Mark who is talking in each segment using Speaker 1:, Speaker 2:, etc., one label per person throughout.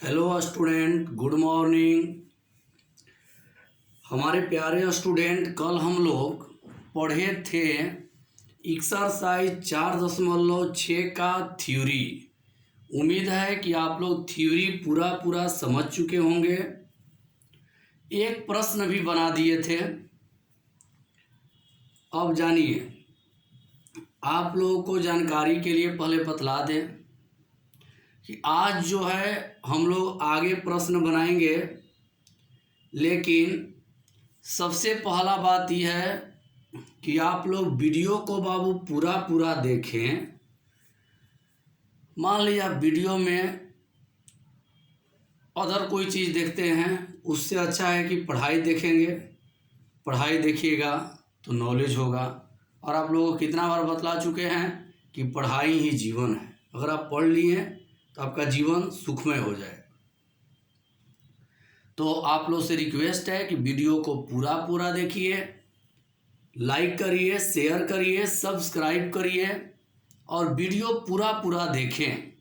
Speaker 1: Hello student, good morning. हमारे प्यारे student, कल हम लोग पढ़े थे एक्सरसाइज 4.6 का थ्योरी। उम्मीद है कि आप लोग थ्योरी पूरा समझ चुके होंगे। एक प्रश्न भी बना दिए थे। अब जानिए, आप लोगों को जानकारी के लिए पहले बतला दें कि आज जो है हम लोग आगे प्रश्न बनाएंगे, लेकिन सबसे पहला बात यह है कि आप लोग वीडियो को बाबू पूरा देखें। मान लिया वीडियो में अदर कोई चीज़ देखते हैं, उससे अच्छा है कि पढ़ाई देखेंगे। पढ़ाई देखिएगा तो नॉलेज होगा। और आप लोगों को कितना बार बतला चुके हैं कि पढ़ाई ही जीवन है। अगर आप पढ़ लिए तो आपका जीवन सुखमय हो जाए। तो आप लोग से रिक्वेस्ट है कि वीडियो को पूरा देखिए, लाइक करिए, शेयर करिए, सब्सक्राइब करिए और वीडियो पूरा देखें।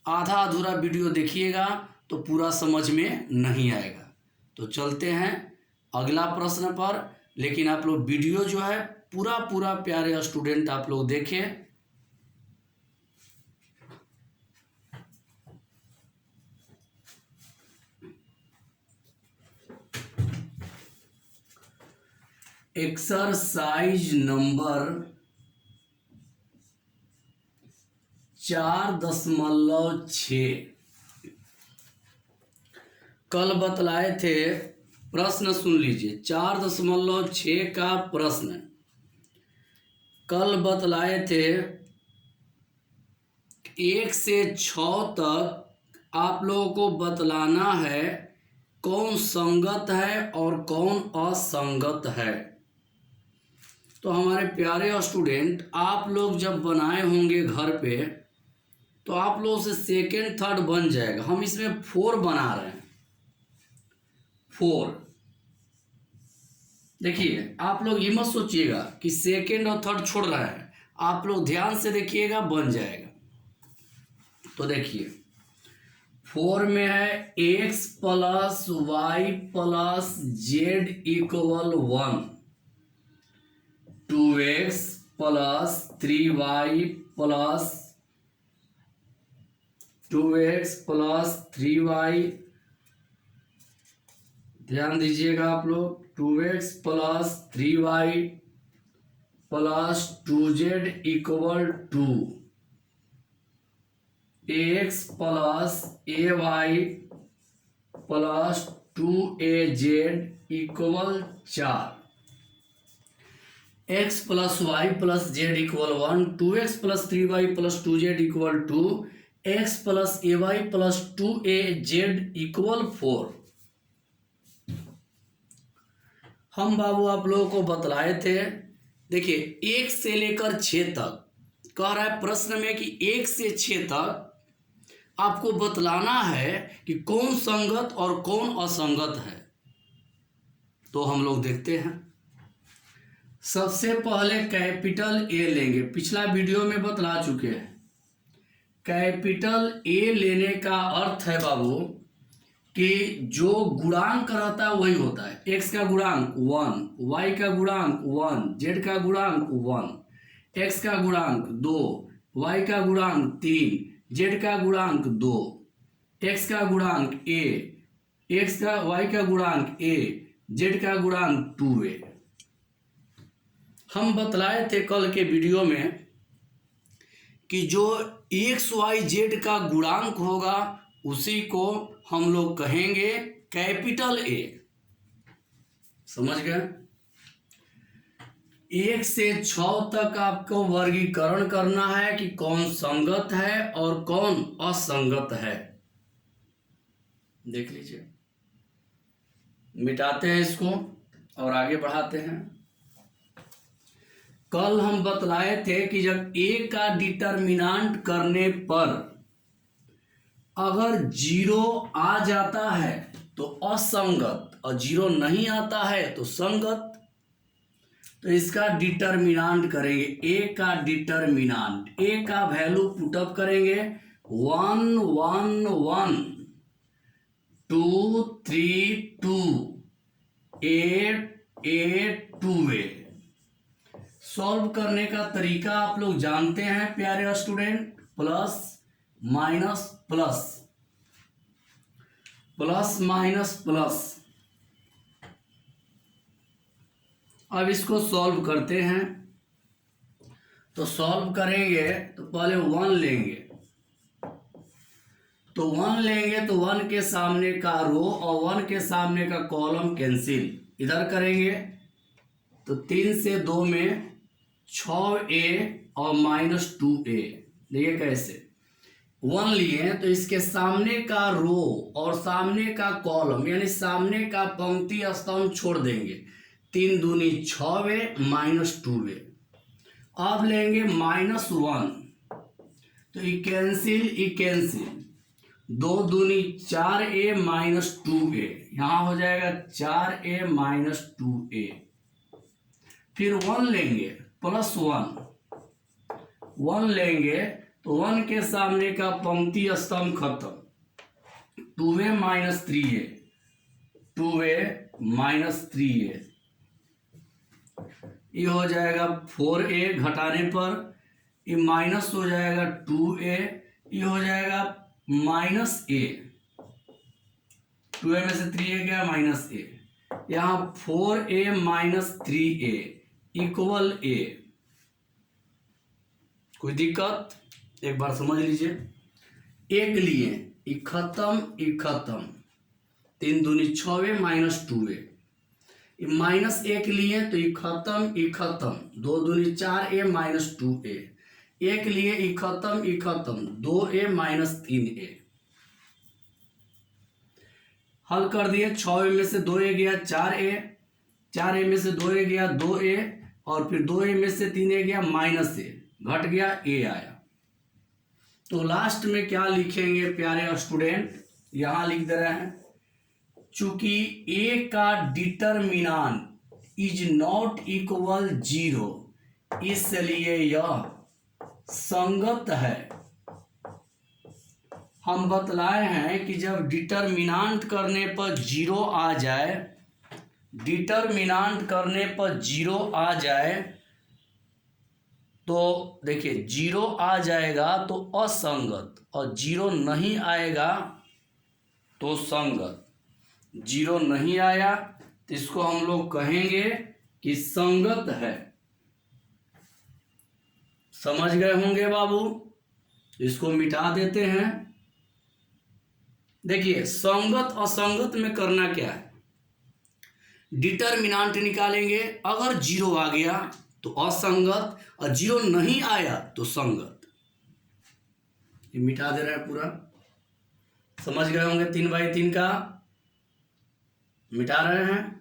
Speaker 1: आधा अधूरा वीडियो देखिएगा तो पूरा समझ में नहीं आएगा। तो चलते हैं अगला प्रश्न पर, लेकिन आप लोग वीडियो जो है पूरा प्यारे स्टूडेंट आप लोग देखें। एक्सरसाइज नंबर 4.6 कल बतलाए थे। प्रश्न सुन लीजिए, 4.6 का प्रश्न कल बतलाए थे। 1 से 6 तक आप लोगों को बतलाना है कौन संगत है और कौन असंगत है। तो हमारे प्यारे स्टूडेंट, आप लोग जब बनाए होंगे घर पे तो आप लोग से सेकेंड थर्ड बन जाएगा। हम इसमें 4 बना रहे हैं। 4 देखिए, आप लोग ये मत सोचिएगा कि सेकेंड और थर्ड छोड़ रहा है। आप लोग ध्यान से देखिएगा, बन जाएगा। तो देखिए, 4 में है x plus Y plus Z equal 1, 2x plus 3y plus 2x plus 3y। ध्यान दीजिएगा आप लोग, 2x plus 3y plus 2z equal 2, ax plus ay plus 2az equal 4, x plus Y plus Z equal 1, 2x plus 3y plus 2z equal 2, x plus ay plus 2az equal 4। हम बाबू आप लोगों को बतलाए थे। देखिए, 1 से लेकर 6 तक कह रहा है प्रश्न में कि 1 से 6 तक आपको बतलाना है कि कौन संगत और कौन असंगत है। तो हम लोग देखते हैं। सबसे पहले कैपिटल ए लेंगे। पिछला वीडियो में बतला चुके हैं। कैपिटल ए लेने का अर्थ है बाबू कि जो गुणांक रहता है वही होता है। x का गुणांक 1, y का गुणांक 1, z का गुणांक 1, x का गुणांक 2, y का गुणांक 3, z का गुणांक 2, x का गुणांक a, y का गुणांक a, z का गुणांक 2a। हम बतलाए थे कल के वीडियो में कि जो x y z का गुणांक होगा उसी को हम लोग कहेंगे कैपिटल ए। समझ गए? 1 से 6 तक आपको वर्गीकरण करना है कि कौन संगत है और कौन असंगत है। देख लीजिए, मिटाते हैं इसको और आगे बढ़ाते हैं। कल हम बतलाए थे कि जब a का डिटर्मिनेंट करने पर अगर 0 आ जाता है तो असंगत और 0 नहीं आता है तो संगत। तो इसका डिटर्मिनेंट करेंगे, a का डिटर्मिनेंट, a का वैल्यू पुटअप करेंगे 1 1 1 2 3 2 8 8 2 वे। सॉल्व करने का तरीका आप लोग जानते हैं प्यारे student, plus minus plus, plus minus plus. अब इसको सॉल्व करते हैं। तो सॉल्व करेंगे तो पहले 1 लेंगे, तो 1 लेंगे तो 1 के सामने का रो और 1 के सामने का कॉलम कैंसिल, इधर करेंगे तो 3 से 2 में 6a और -2a। देखिए कैसे 1 लिए तो इसके सामने का रो और सामने का कॉलम यानी सामने का पंक्ति स्तंभ छोड़ देंगे। 3 दूनी 6a -2a। अब लेंगे -1 तो ये कैंसिल, 2 दूनी 4a -2a, यहाँ हो जाएगा 4a -2a। फिर 1 लेंगे +1 लेंगे तो 1 के सामने का पंक्ति स्तंभ खत्म, 2a -3a, 2a -3a, ये हो जाएगा 4a, घटाने पर ये माइनस हो जाएगा 2a, ये हो जाएगा -a, 2a में से 3a गया -a, यहाँ 4a -3a इक्वल a। कोई दिक्कत? एक बार समझ लीजिए। एक लिए ये खत्म, 3 दूनी 6a -2a, -1 लिए तो ये खत्म, 2 दूनी 4a -2a, एक लिए ये खत्म, 2a -3a। हल कर दिए, 6a में से 2a गया 4a, 4a में से 2a गया 2a, और फिर 2a में से 3a गया -a, घट गया a आया। तो लास्ट में क्या लिखेंगे प्यारे स्टूडेंट, यहां लिख दे रहे हैं, चूंकि a का डिटरमिनेंट इज नॉट इक्वल 0 इसलिए यह संगत है। हम बतलाए हैं कि जब डिटरमिनेंट करने पर 0 आ जाए, डिटरमिनेंट करने पर 0 आ जाए तो देखिए 0 आ जाएगा तो असंगत, और 0 नहीं आएगा तो संगत। 0 नहीं आया तो इसको हम लोग कहेंगे कि संगत है। समझ गए होंगे बाबू? इसको मिटा देते हैं। देखिए संगत असंगत में करना क्या है, डिटरमिनेंट निकालेंगे, अगर 0 आ गया तो असंगत और 0 नहीं आया तो संगत। ये मिटा दे रहा है पूरा। समझ गए होंगे 3/3 का मिटा रहे हैं।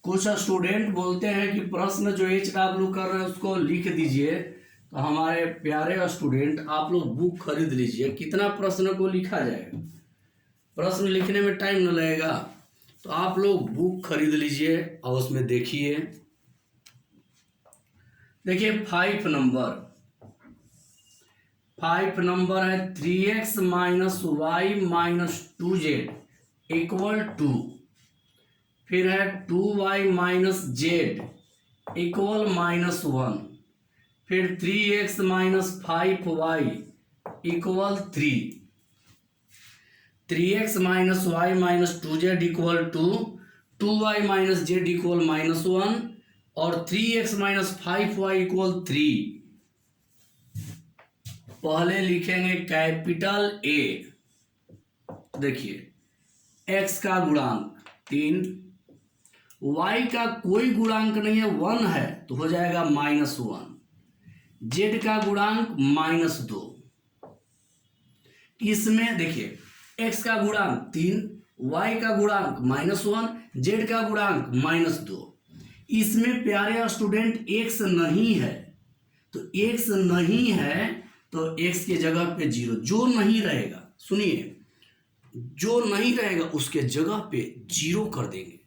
Speaker 1: कुछ स्टूडेंट बोलते हैं कि प्रश्न जो HW कर रहे हैं उसको लिख दीजिए। तो हमारे प्यारे स्टूडेंट आप लोग बुक खरीद लीजिए, कितना प्रश्न को लिखा जाएगा, प्रश्न लिखने में टाइम न लगेगा। तो आप लोग बुक खरीद लीजिए और उसमें देखिए। देखिए 5 नंबर है 3x - y - 2z equal to, फिर है 2y - z इक्वल -1, फिर 3x - 5y equal 3, 3x - y - 2z equal to 2y - z equal -1 और 3x - 5y इक्वल 3। पहले लिखेंगे कैपिटल A। देखिए x का गुणांक 3, y का कोई गुणांक नहीं है 1 है तो हो जाएगा -1, z का गुणांक -2। इसमें देखिए x का गुणांक 3, y का गुणांक -1, z का गुणांक -2। इसमें प्यारे स्टूडेंट x नहीं है, तो x नहीं है तो x के जगह पे 0, जो नहीं रहेगा। सुनिए जो नहीं रहेगा उसके जगह पे 0 कर देंगे।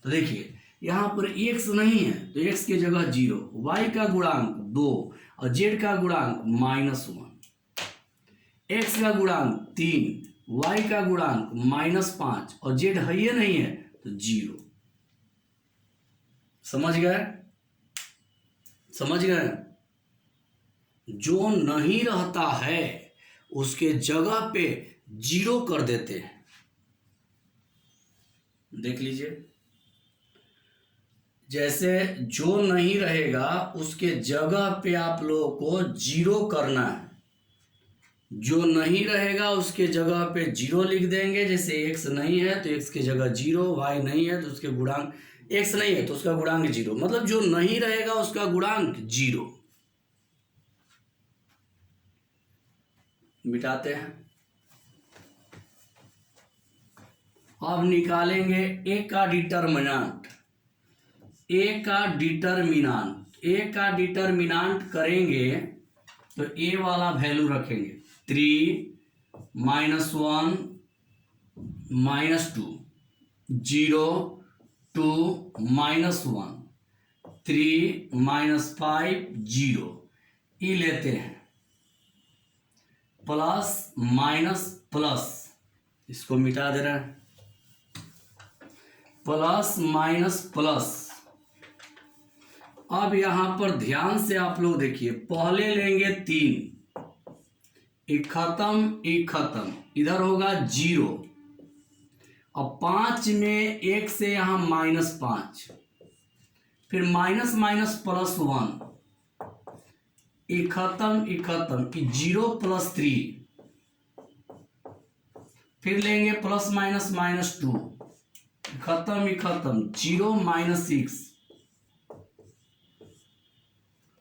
Speaker 1: तो देखिए यहाँ पर x नहीं है तो x की जगह 0, y का गुणांक 2 और z का गुणांक -1, x का गुणांक 3, y का गुणांक -5 और z है ही नहीं है तो 0। समझ गए? समझ गए? जो नहीं रहता है उसके जगह पे 0 कर देते हैं। देख लीजिए, जैसे जो नहीं रहेगा उसके जगह पे आप लोगों को 0 करना है। जो नहीं रहेगा उसके जगह पे 0 लिख देंगे। जैसे x नहीं है तो x की जगह 0, y नहीं है तो उसके गुणांक, x नहीं है तो उसका गुणांक 0, मतलब जो नहीं रहेगा उसका गुणांक 0। मिटाते हैं। अब निकालेंगे a का डिटर्मिनेंट। a का डिटर्मिनेंट करेंगे तो a वाला वैल्यू रखेंगे 3 -1 -2 0 2 -1 3 -5 0 ई लेते हैं प्लस माइनस प्लस, इसको मिटा दे रहे हैं, प्लस माइनस प्लस। अब यहां पर ध्यान से आप लोग देखिए, पहले लेंगे 3, एक खत्म, इधर होगा 0 और 5 में 1 से यहां -5, फिर माइनस माइनस प्लस 1, एक खत्म 0 + 3, फिर लेंगे प्लस माइनस -2, खत्म 0 -6,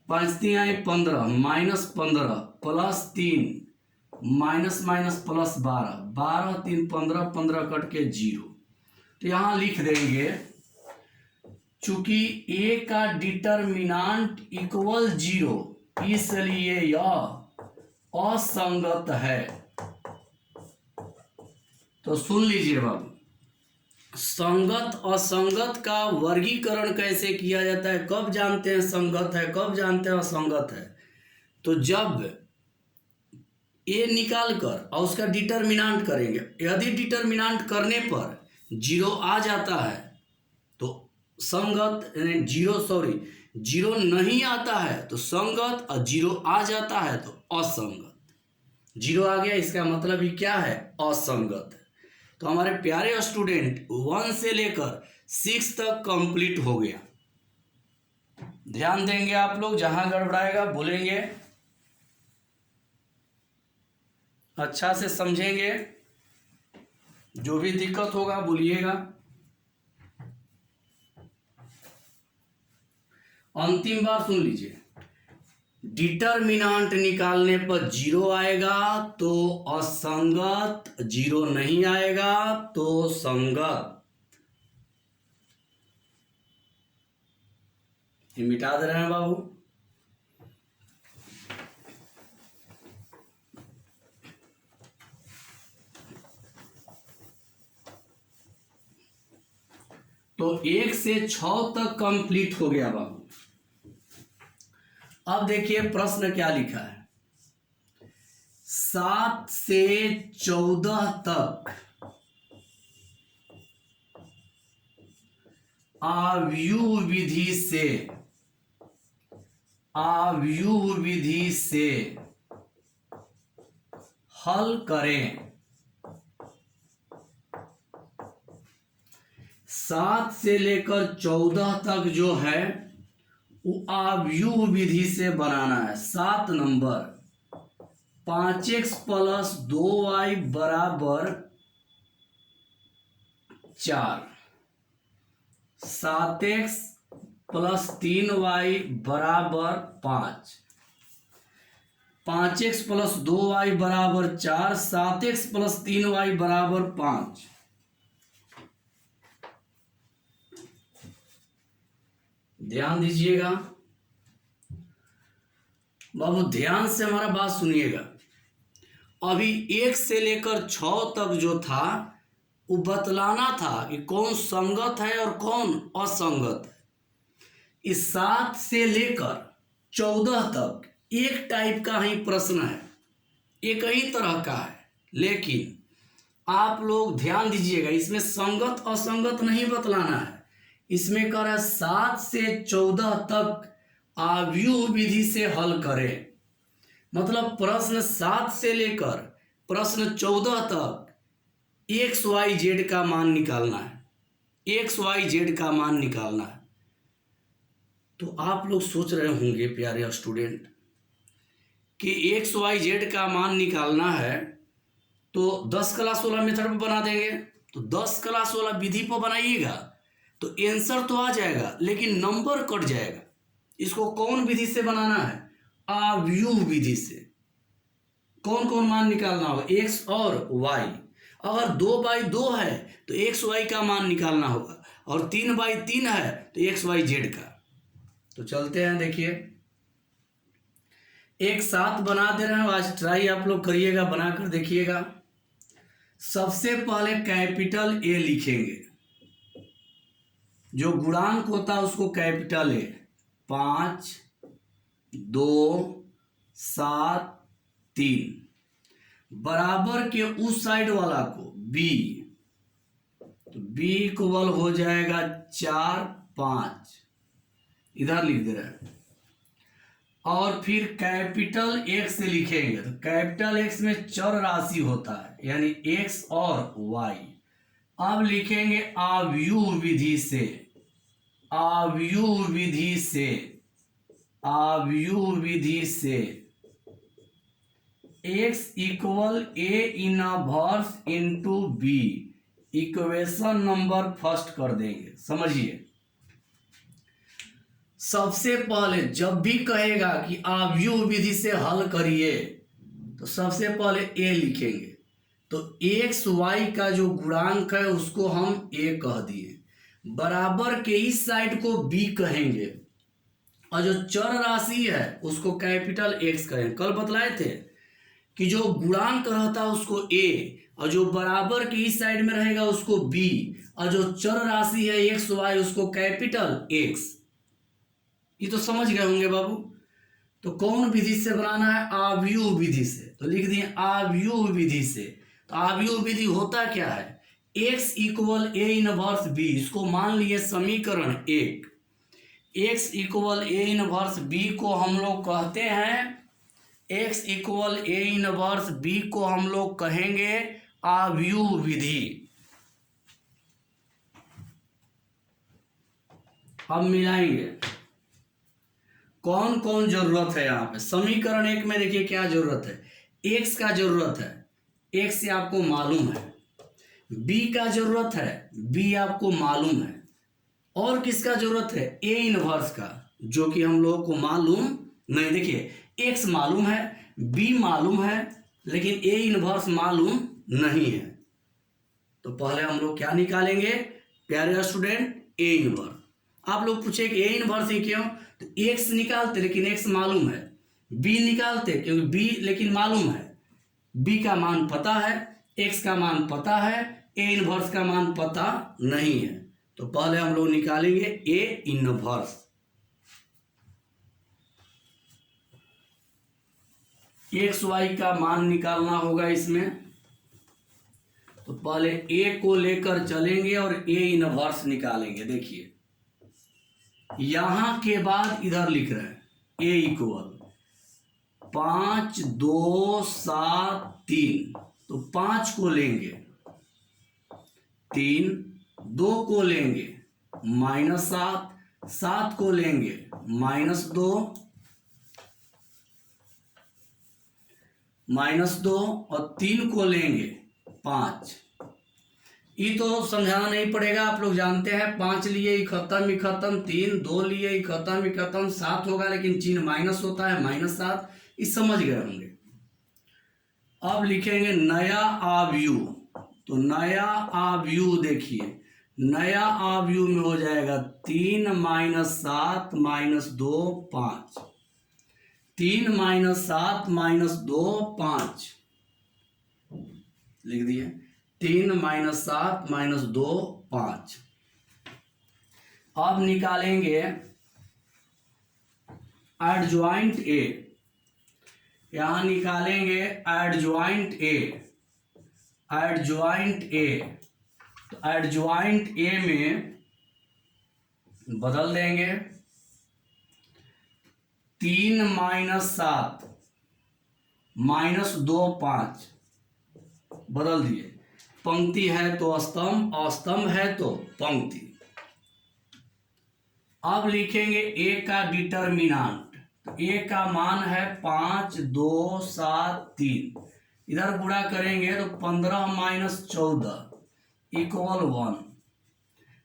Speaker 1: 5 3 आई 15 -15 plus 3 minus minus plus 12, 12 3 15, 15 cut के 0। तो यहां लिख देंगे चूंकि a का डिटर्मिनेंट इक्वल 0 इसलिए यह असंगत है। तो सुन लीजिए बाबू, संगत असंगत का वर्गीकरण कैसे किया जाता है, कब जानते हैं संगत है, कब जानते हैं असंगत है? तो जब ए निकाल कर और उसका डिटर्मिनेंट करेंगे, यदि डिटर्मिनेंट करने पर 0 आ जाता है तो संगत, 0 नहीं आता है तो संगत, और 0 आ जाता है तो असंगत। 0 आ गया इसका मतलब ही क्या है, असंगत है। तो हमारे प्यारे स्टूडेंट 1 से लेकर 6 तक कंप्लीट हो गया। ध्यान देंगे आप लोग, जहां गड़बड़ाएगा बोलेंगे, अच्छा से समझेंगे, जो भी दिक्कत होगा बोलिएगा। अंतिम बार सुन लीजिए, डिटर्मिनेंट निकालने पर 0 आएगा तो असंगत, 0 नहीं आएगा तो संगत। ये मिटा दे रहे हैं बाबू। तो 1 से 6 तक कंप्लीट हो गया बाबू। अब देखिए प्रश्न क्या लिखा है, 7 से 14 तक आव्यूह विधि से हल करें। 7 से लेकर 14 तक जो है वो आव्यूह विधि से बनाना है। 7 number, 5x + 2y = 4, 7x + 3y = 5, 5x + 2y = 4, 7x + 3y = 5। ध्यान दीजिएगा बाबू, ध्यान से हमारा बात सुनिएगा। अभी 1 से लेकर 6 तक जो था वो बतलाना था कि कौन संगत है और कौन असंगत है। इस 7 से लेकर 14 तक एक टाइप का ही प्रश्न है, एक ही तरह का है, लेकिन आप लोग ध्यान दीजिएगा, इसमें संगत असंगत नहीं बतलाना है। इसमें कह रहा है 7 से 14 तक आव्यूह विधि से हल करें। मतलब प्रश्न 7 से लेकर प्रश्न 14 तक XYZ का मान निकालना है, XYZ का मान निकालना है। तो आप लोग सोच रहे होंगे प्यारे स्टूडेंट कि XYZ का मान निकालना है तो 10 क्लास वाला मेथड पर बना देंगे। तो 10 क्लास वाला विधि पर बनाइएगा तो आंसर तो आ जाएगा, लेकिन नंबर कट जाएगा। इसको कौन विधि से बनाना है? आव्यूह विधि से। कौन कौन मान निकालना होगा? x और y। अगर 2/2 है तो XY का मान निकालना होगा, और 3/3 है तो XYZ का। तो चलते हैं, देखिए एक साथ बना दे रहे हैं, आज ट्राई आप लोग करिएगा, बनाकर देखिएगा। सबसे पहले कैपिटल A लिखेंगे, जो गुणांक होता है उसको कैपिटल A। 5, 2, 7, 3 बराबर के उस साइड वाला को B, तो B इक्वल हो जाएगा 4, 5 इधर लिख दे रहे हैं। और फिर कैपिटल X से लिखेंगे, तो कैपिटल X में चर राशि होता है, यानी X और Y। अब लिखेंगे आव्यूह विधि से, आव्यूह विधि से, आव्यूह विधि से x equal A inverse into B। Equation number first कर देंगे। समझिए, सबसे पहले जब भी कहेगा कि आव्यूह विधि से हल करिए तो सबसे पहले A लिखेंगे। तो एक्स वाई का जो गुणांक है उसको हम A कह दिए, बराबर के इस साइड को B कहेंगे, और जो चर राशि है उसको कैपिटल X कहेंगे। कल बतलाए थे कि जो गुणांक रहता है उसको A, और जो बराबर के इस साइड में रहेगा उसको B, और जो चर राशि है XY उसको कैपिटल X। ये तो समझ गए होंगे बाबू। तो कौन विधि से बनाना है? आव्यूह विधि से। तो लिख दिए आव्यूह विधि से। तो आव्यूह विधि होता क्या है? x equal A inverse B, इसको मान लिए समीकरण 1। x equal A inverse B को हम लोग कहते हैं, x equal A inverse B को हम लोग कहेंगे आव्यूह विधि। अब मिलाएंगे कौन कौन जरूरत है यहाँ पे। समीकरण 1 में देखिए क्या जरूरत है? x का जरूरत है, x से आपको मालूम है। b का जरूरत है, b आपको मालूम है। और किसका जरूरत है? a इनवर्स का, जो कि हम लोगों को मालूम नहीं। देखिए x मालूम है, b मालूम है, लेकिन a इनवर्स मालूम नहीं है। तो पहले हम लोग क्या निकालेंगे प्यारे स्टूडेंट? a inverse. आप लोग पूछे कि a इनवर्स ही क्यों? तो x निकालते लेकिन x मालूम है, b निकालते क्योंकि b लेकिन मालूम है, b का मान पता है, x का मान पता है, a इनवर्स का मान पता नहीं है। तो पहले हम लोग निकालेंगे a इनवर्स। एक्स वाई का मान निकालना होगा इसमें, तो पहले a को लेकर चलेंगे और a इनवर्स निकालेंगे। देखिए यहां के बाद इधर लिख रहे हैं a इक्वल 5, 2, 7, 3। तो 5 को लेंगे, 3, 2 को लेंगे -7, 7 को लेंगे -2, -2 और 3 को लेंगे 5। ये तो समझाना नहीं पड़ेगा, आप लोग जानते हैं। 5 लिए ही खत्म, 3, 2 लिए ही खत्म, 7 होगा लेकिन चिन्ह माइनस होता है, -7। इस समझ गए होंगे। अब लिखेंगे नया आव्यूह। तो नया आव्यूह देखिए, नया आव्यूह में हो जाएगा 3 - 7 - 2 5। 3 - 7 - 2 5। लिख दिए। 3 माइनस 7 माइनस 2 5। अब निकालेंगे एडज्वाइंट ए। यहां निकालेंगे एडज्वाइंट ए। एडज्वाइंट ए, तो एडज्वाइंट ए में बदल देंगे 3 माइनस 7 माइनस 2 5, बदल दिए। पंक्ति है तो स्तंभ, अस्तंभ है तो पंक्ति। अब लिखेंगे ए का डिटर्मिनेंट। तो ए का मान है 5 2 7 3। इधर गुणा करेंगे तो 15 माइनस 14 इक्वल 1।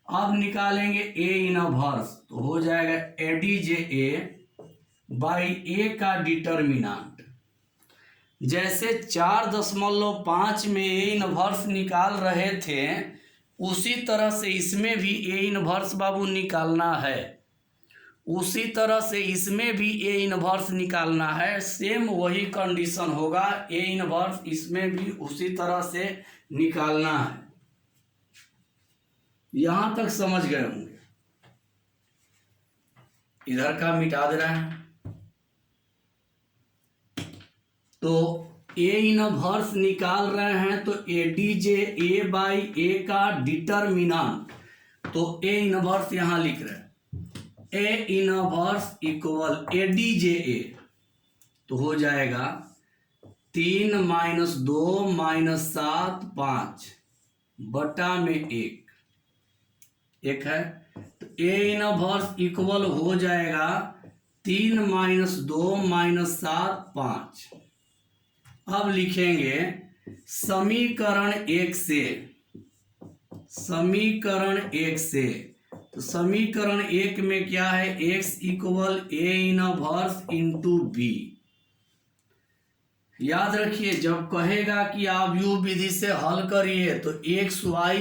Speaker 1: अब निकालेंगे ए इनवर्स, तो हो जाएगा एडीजे ए बाई ए का डिटर्मिनेंट। जैसे 4.5 में ए इनवर्स निकाल रहे थे, उसी तरह से इसमें भी ए इनवर्स बाबू निकालना है। उसी तरह से इसमें भी ए इनवर्स निकालना है। सेम वही कंडीशन होगा, ए इनवर्स इसमें भी उसी तरह से निकालना है। यहां तक समझ गए होंगे। इधर का मिटा दे रहे हैं। तो ए इनवर्स निकाल रहे हैं, तो एडीजे ए बाई ए का डिटर्मिनेंट, तो ए इनवर्स यहां लिख रहे हैं ए इनवर्स इक्वल एडीजे ए, तो हो जाएगा 3 माइनस 2 माइनस 7 5 बटा में 1 है। तो ए इनवर्स इक्वल हो जाएगा 3 माइनस 2 माइनस 7 5। अब लिखेंगे समीकरण 1 से। समीकरण 1 से, तो समीकरण 1 में क्या है, x equal A inverse into B. याद रखिए, जब कहेगा कि आप यू विधि से हल करिए तो x y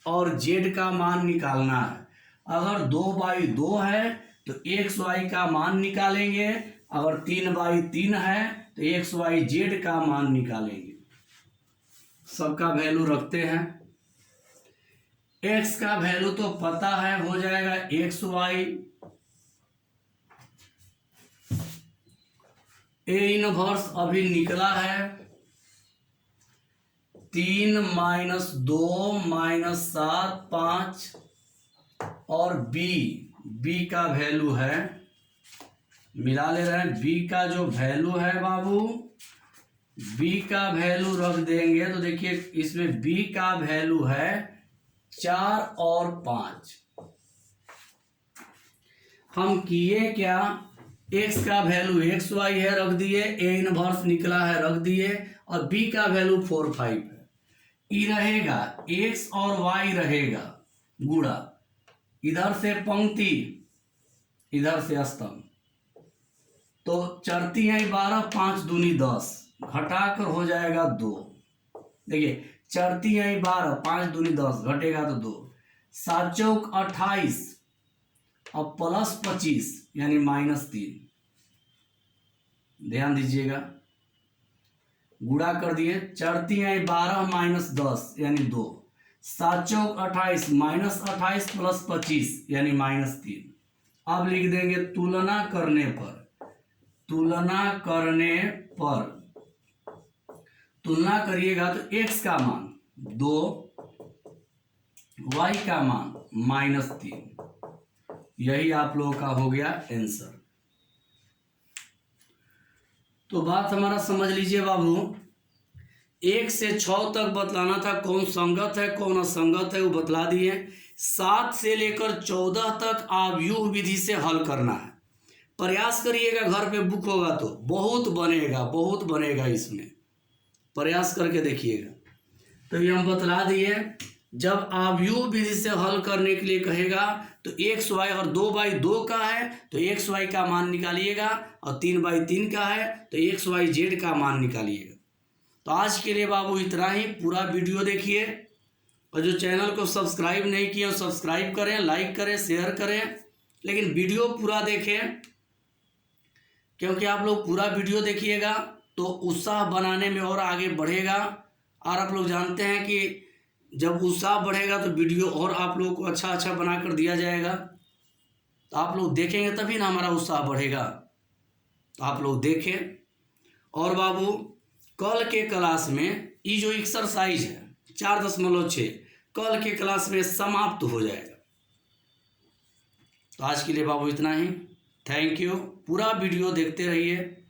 Speaker 1: और z का मान निकालना है। अगर 2/2 है तो x y का मान निकालेंगे, अगर 3/3 है तो x y z का मान निकालेंगे। सबका वैल्यू रखते हैं। x का वैल्यू तो पता है, हो जाएगा एक्स वाई। ए इनवर्स अभी निकला है 3 माइनस 2 माइनस 7 5, और b का वैल्यू है, मिला ले रहे हैं। b का जो वैल्यू है बाबू, b का वैल्यू रख देंगे तो देखिए इसमें b का वैल्यू है 4 और 5। हम किए क्या, x का वैल्यू एक्स वाई है, रख दिए। ए इनवर्स निकला है, रख दिए। और b का वैल्यू 4 5 है। ई रहेगा, x और y रहेगा गुणा, इधर से पंक्ति इधर से स्तंभ, तो चरती है 12 5 दूनी 10, घटाकर हो जाएगा 2। देखिए चरती है 12 5 दूनी 10, घटेगा तो 2। 7 चौक 28 और प्लस 25 यानी -3। ध्यान दीजिएगा, गुणा कर दिए। चरती है 12 माइनस 10 यानी 2। 7 चौक 28 -28 प्लस 25 यानी -3। अब लिख देंगे तुलना करने पर। तुलना करने पर, तुलना करिएगा तो x का मान 2, y का मान -3। यही आप लोगों का हो गया आंसर। तो बात हमारा समझ लीजिए बाबू, 1 से 6 तक बतलाना था, कौन संगत है कौन असंगत है वो बतला दिए। 7 से लेकर 14 तक आप यू विधि से हल करना है। प्रयास करिएगा, घर पे बुक होगा तो बहुत बनेगा, बहुत बनेगा। इसमें प्रयास करके देखिएगा। तो ये हम बतला दिए, जब आप यू विधि से हल करने के लिए कहेगा तो एक्स वाई और 2/2 का है तो एक्स वाई का मान निकालिएगा, और 3/3 का है तो एक्स वाई जेड का मान निकालिएगा। तो आज के लिए बाबू इतना ही। पूरा वीडियो देखिए, और जो चैनल को सब्सक्राइब नहीं किए सब्सक्राइब करें, लाइक करें, शेयर करें, लेकिन वीडियो पूरा देखें, क्योंकि आप लोग पूरा वीडियो देखिएगा तो उत्साह बनाने में और आगे बढ़ेगा। और आप लोग जानते हैं कि जब उत्साह बढ़ेगा तो वीडियो और आप लोगों को अच्छा अच्छा बना कर दिया जाएगा। तो आप लोग देखेंगे तभी ना हमारा उत्साह बढ़ेगा। तो आप लोग देखें। और बाबू कल के क्लास में ये जो एक्सरसाइज है 4.6 कल के क्लास में समाप्त हो जाएगा। तो आज के लिए बाबू इतना ही। Thank you. पूरा वीडियो देखते रहिए।